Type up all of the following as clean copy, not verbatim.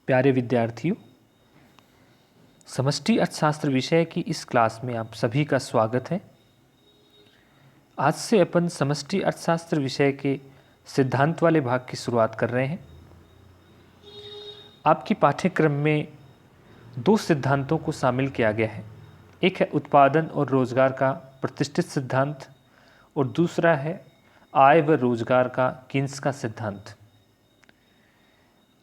प्यारे विद्यार्थियों, समष्टि अर्थशास्त्र विषय की इस क्लास में आप सभी का स्वागत है। आज से अपन समष्टि अर्थशास्त्र विषय के सिद्धांत वाले भाग की शुरुआत कर रहे हैं। आपकी पाठ्यक्रम में दो सिद्धांतों को शामिल किया गया है। एक है उत्पादन और रोजगार का प्रतिष्ठित सिद्धांत और दूसरा है आय व रोजगार का कीन्स का सिद्धांत।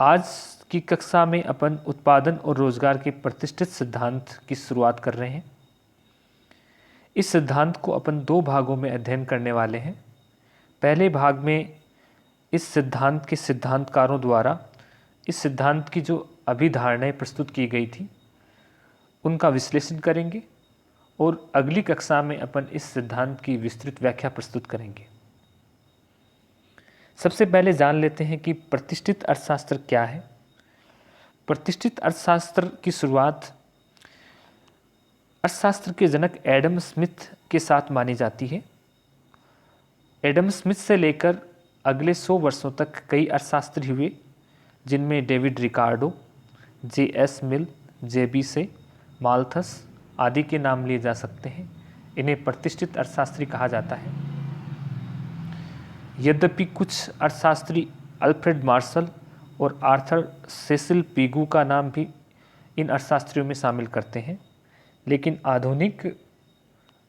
आज की कक्षा में अपन उत्पादन और रोजगार के प्रतिष्ठित सिद्धांत की शुरुआत कर रहे हैं। इस सिद्धांत को अपन दो भागों में अध्ययन करने वाले हैं। पहले भाग में इस सिद्धांत के सिद्धांतकारों द्वारा इस सिद्धांत की जो अभिधारणाएं प्रस्तुत की गई थी उनका विश्लेषण करेंगे और अगली कक्षा में अपन इस सिद्धांत की विस्तृत व्याख्या प्रस्तुत करेंगे। सबसे पहले जान लेते हैं कि प्रतिष्ठित अर्थशास्त्र क्या है। प्रतिष्ठित अर्थशास्त्र की शुरुआत अर्थशास्त्र के जनक एडम स्मिथ के साथ मानी जाती है। एडम स्मिथ से लेकर अगले 100 वर्षों तक कई अर्थशास्त्री हुए, जिनमें डेविड रिकार्डो, जे.एस. मिल, जे.बी. से, माल्थस आदि के नाम लिए जा सकते हैं। इन्हें प्रतिष्ठित अर्थशास्त्री कहा जाता है। यद्यपि कुछ अर्थशास्त्री अल्फ्रेड मार्शल और आर्थर सेसिल पीगू का नाम भी इन अर्थशास्त्रियों में शामिल करते हैं, लेकिन आधुनिक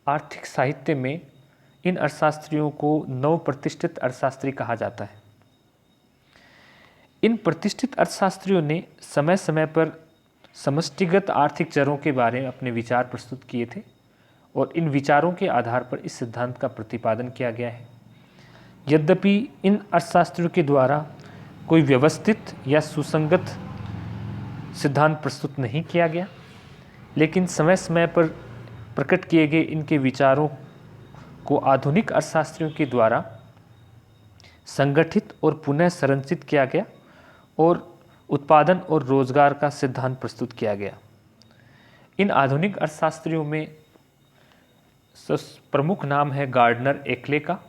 आर्थिक साहित्य में इन अर्थशास्त्रियों को नव प्रतिष्ठित अर्थशास्त्री कहा जाता है। इन प्रतिष्ठित अर्थशास्त्रियों ने समय समय पर समष्टिगत आर्थिक चरों के बारे में अपने विचार प्रस्तुत किए थे और इन विचारों के आधार पर इस सिद्धांत का प्रतिपादन किया गया है। यद्यपि इन अर्थशास्त्रियों के द्वारा कोई व्यवस्थित या सुसंगत सिद्धांत प्रस्तुत नहीं किया गया, लेकिन समय समय पर प्रकट किए गए इनके विचारों को आधुनिक अर्थशास्त्रियों के द्वारा संगठित और पुनः संरचित किया गया और उत्पादन और रोजगार का सिद्धांत प्रस्तुत किया गया। इन आधुनिक अर्थशास्त्रियों में प्रमुख नाम है गार्डनर एक्ले का।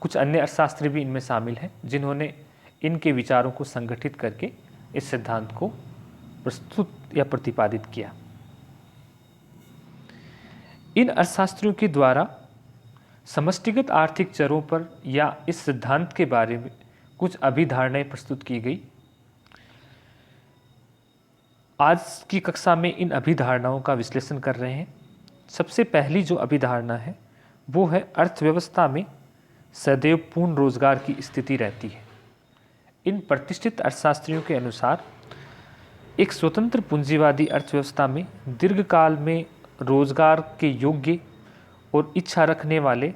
कुछ अन्य अर्थशास्त्री भी इनमें शामिल हैं, जिन्होंने इनके विचारों को संगठित करके इस सिद्धांत को प्रस्तुत या प्रतिपादित किया। इन अर्थशास्त्रियों के द्वारा समष्टिगत आर्थिक चरों पर या इस सिद्धांत के बारे में कुछ अभिधारणाएं प्रस्तुत की गई। आज की कक्षा में इन अभिधारणाओं का विश्लेषण कर रहे हैं। सबसे पहली जो अभिधारणा है वो है अर्थव्यवस्था में सदैव पूर्ण रोजगार की स्थिति रहती है। इन प्रतिष्ठित अर्थशास्त्रियों के अनुसार एक स्वतंत्र पूंजीवादी अर्थव्यवस्था में दीर्घकाल में रोजगार के योग्य और इच्छा रखने वाले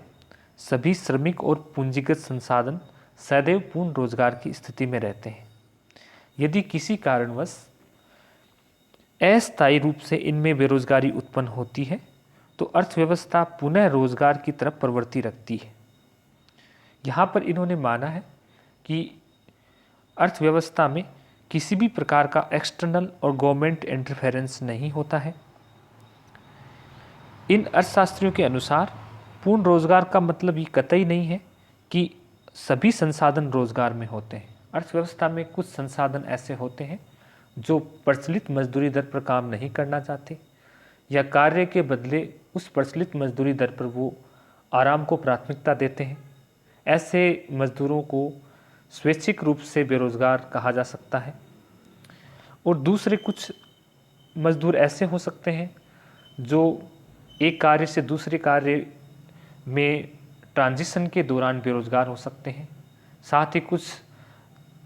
सभी श्रमिक और पूंजीगत संसाधन सदैव पूर्ण रोजगार की स्थिति में रहते हैं। यदि किसी कारणवश अस्थायी रूप से इनमें बेरोजगारी उत्पन्न होती है तो अर्थव्यवस्था पुनः रोजगार की तरफ प्रवृत्ति रखती है। यहाँ पर इन्होंने माना है कि अर्थव्यवस्था में किसी भी प्रकार का एक्सटर्नल और गवर्नमेंट इंटरफेरेंस नहीं होता है। इन अर्थशास्त्रियों के अनुसार पूर्ण रोजगार का मतलब ये कतई नहीं है कि सभी संसाधन रोजगार में होते हैं। अर्थव्यवस्था में कुछ संसाधन ऐसे होते हैं जो प्रचलित मजदूरी दर पर काम नहीं करना चाहते या कार्य के बदले उस प्रचलित मजदूरी दर पर वो आराम को प्राथमिकता देते हैं। ऐसे मजदूरों को स्वैच्छिक रूप से बेरोजगार कहा जा सकता है। और दूसरे कुछ मजदूर ऐसे हो सकते हैं जो एक कार्य से दूसरे कार्य में ट्रांजिशन के दौरान बेरोजगार हो सकते हैं। साथ ही कुछ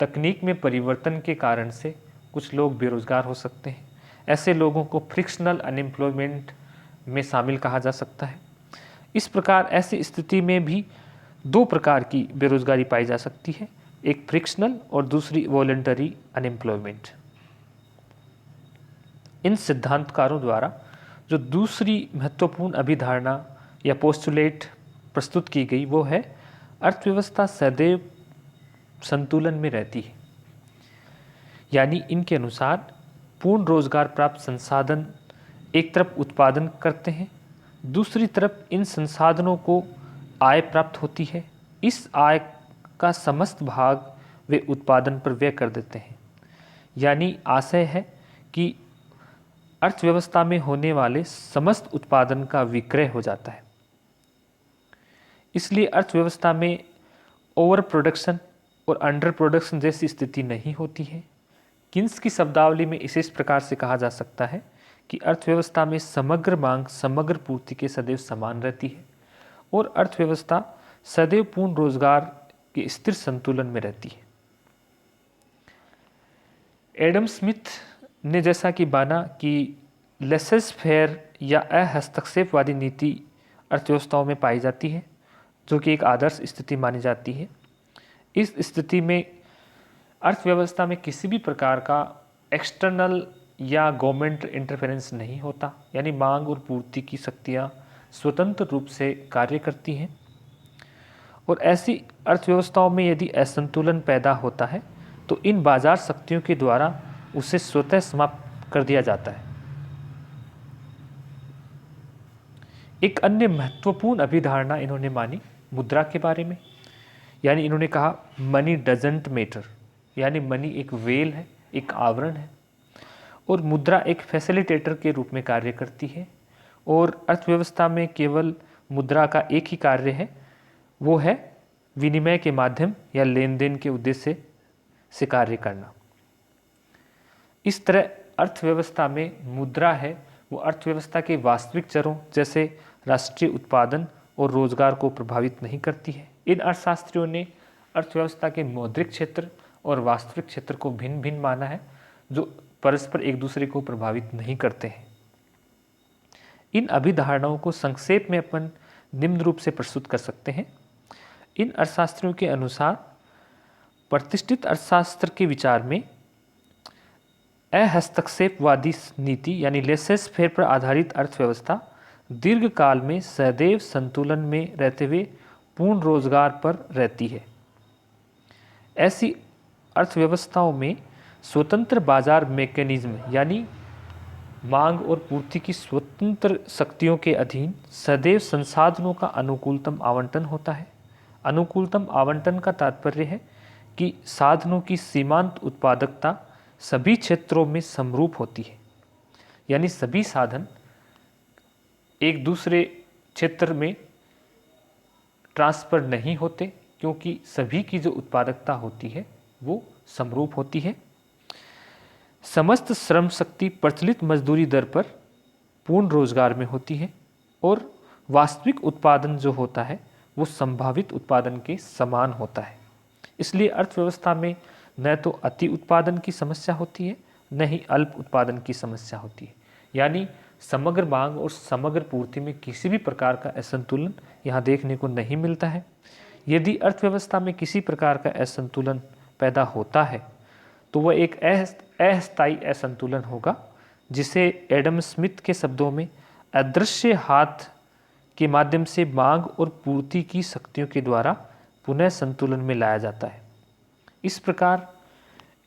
तकनीक में परिवर्तन के कारण से कुछ लोग बेरोजगार हो सकते हैं। ऐसे लोगों को फ्रिक्शनल अनएम्प्लॉयमेंट में शामिल कहा जा सकता है। इस प्रकार ऐसी स्थिति में भी दो प्रकार की बेरोजगारी पाई जा सकती है, एक फ्रिक्शनल और दूसरी वॉलंटरी अनएम्प्लॉयमेंट। इन सिद्धांतकारों द्वारा जो दूसरी महत्वपूर्ण अभिधारणा या पोस्टुलेट प्रस्तुत की गई वो है अर्थव्यवस्था सदैव संतुलन में रहती है। यानी इनके अनुसार पूर्ण रोजगार प्राप्त संसाधन एक तरफ उत्पादन करते हैं, दूसरी तरफ इन संसाधनों को आय प्राप्त होती है। इस आय का समस्त भाग वे उत्पादन पर व्यय कर देते हैं। यानी आशय है कि अर्थव्यवस्था में होने वाले समस्त उत्पादन का विक्रय हो जाता है। इसलिए अर्थव्यवस्था में ओवर प्रोडक्शन और अंडर प्रोडक्शन जैसी स्थिति नहीं होती है। किन्स की शब्दावली में इसे इस प्रकार से कहा जा सकता है कि अर्थव्यवस्था में समग्र मांग समग्र पूर्ति के सदैव समान रहती है और अर्थव्यवस्था सदैव पूर्ण रोजगार के स्थिर संतुलन में रहती है। एडम स्मिथ ने जैसा कि माना कि लेसेस फेयर या अहस्तक्षेपवादी नीति अर्थव्यवस्थाओं में पाई जाती है, जो कि एक आदर्श स्थिति मानी जाती है। इस स्थिति में अर्थव्यवस्था में किसी भी प्रकार का एक्सटर्नल या गवर्नमेंट इंटरफेरेंस नहीं होता, यानी मांग और पूर्ति की शक्तियाँ स्वतंत्र रूप से कार्य करती हैं। और ऐसी अर्थव्यवस्थाओं में यदि असंतुलन पैदा होता है तो इन बाजार शक्तियों के द्वारा उसे स्वतः समाप्त कर दिया जाता है। एक अन्य महत्वपूर्ण अभिधारणा इन्होंने मानी मुद्रा के बारे में, यानी इन्होंने कहा मनी डजंट मैटर, यानी मनी एक वेल है, एक आवरण है और मुद्रा एक फैसिलिटेटर के रूप में कार्य करती है। और अर्थव्यवस्था में केवल मुद्रा का एक ही कार्य है, वो है विनिमय के माध्यम या लेन देन के उद्देश्य से कार्य करना। इस तरह अर्थव्यवस्था में मुद्रा है वो अर्थव्यवस्था के वास्तविक चरों जैसे राष्ट्रीय उत्पादन और रोजगार को प्रभावित नहीं करती है। इन अर्थशास्त्रियों ने अर्थव्यवस्था के मौद्रिक क्षेत्र और वास्तविक क्षेत्र को भिन्न भिन्न माना है, जो परस्पर एक दूसरे को प्रभावित नहीं करते हैं। इन अभिधारणाओं को संक्षेप में अपन निम्न रूप से प्रस्तुत कर सकते हैं। इन अर्थशास्त्रियों के अनुसार प्रतिष्ठित अर्थशास्त्र के विचार में अहस्तक्षेपवादी नीति यानी लेसेस फेयर पर आधारित अर्थव्यवस्था दीर्घकाल में सदैव संतुलन में रहते हुए पूर्ण रोजगार पर रहती है। ऐसी अर्थव्यवस्थाओं में स्वतंत्र बाजार मैकेनिज्म यानी मांग और पूर्ति की स्वतंत्र शक्तियों के अधीन सदैव संसाधनों का अनुकूलतम आवंटन होता है। अनुकूलतम आवंटन का तात्पर्य है कि साधनों की सीमांत उत्पादकता सभी क्षेत्रों में समरूप होती है, यानी सभी साधन एक दूसरे क्षेत्र में ट्रांसफर नहीं होते, क्योंकि सभी की जो उत्पादकता होती है वो समरूप होती है। समस्त श्रम शक्ति प्रचलित मजदूरी दर पर पूर्ण रोजगार में होती है और वास्तविक उत्पादन जो होता है वो संभावित उत्पादन के समान होता है। इसलिए अर्थव्यवस्था में न तो अति उत्पादन की समस्या होती है, न ही अल्प उत्पादन की समस्या होती है, यानी समग्र मांग और समग्र पूर्ति में किसी भी प्रकार का असंतुलन यहाँ देखने को नहीं मिलता है। यदि अर्थव्यवस्था में किसी प्रकार का असंतुलन पैदा होता है तो वह एक अस्थायी असंतुलन होगा, जिसे एडम स्मिथ के शब्दों में अदृश्य हाथ के माध्यम से मांग और पूर्ति की शक्तियों के द्वारा पुनः संतुलन में लाया जाता है। इस प्रकार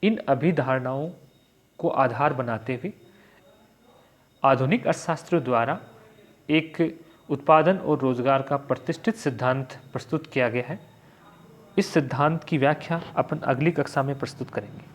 इन अभिधारणाओं को आधार बनाते हुए आधुनिक अर्थशास्त्रियों द्वारा एक उत्पादन और रोजगार का प्रतिष्ठित सिद्धांत प्रस्तुत किया गया है। इस सिद्धांत की व्याख्या अपन अगली कक्षा में प्रस्तुत करेंगे।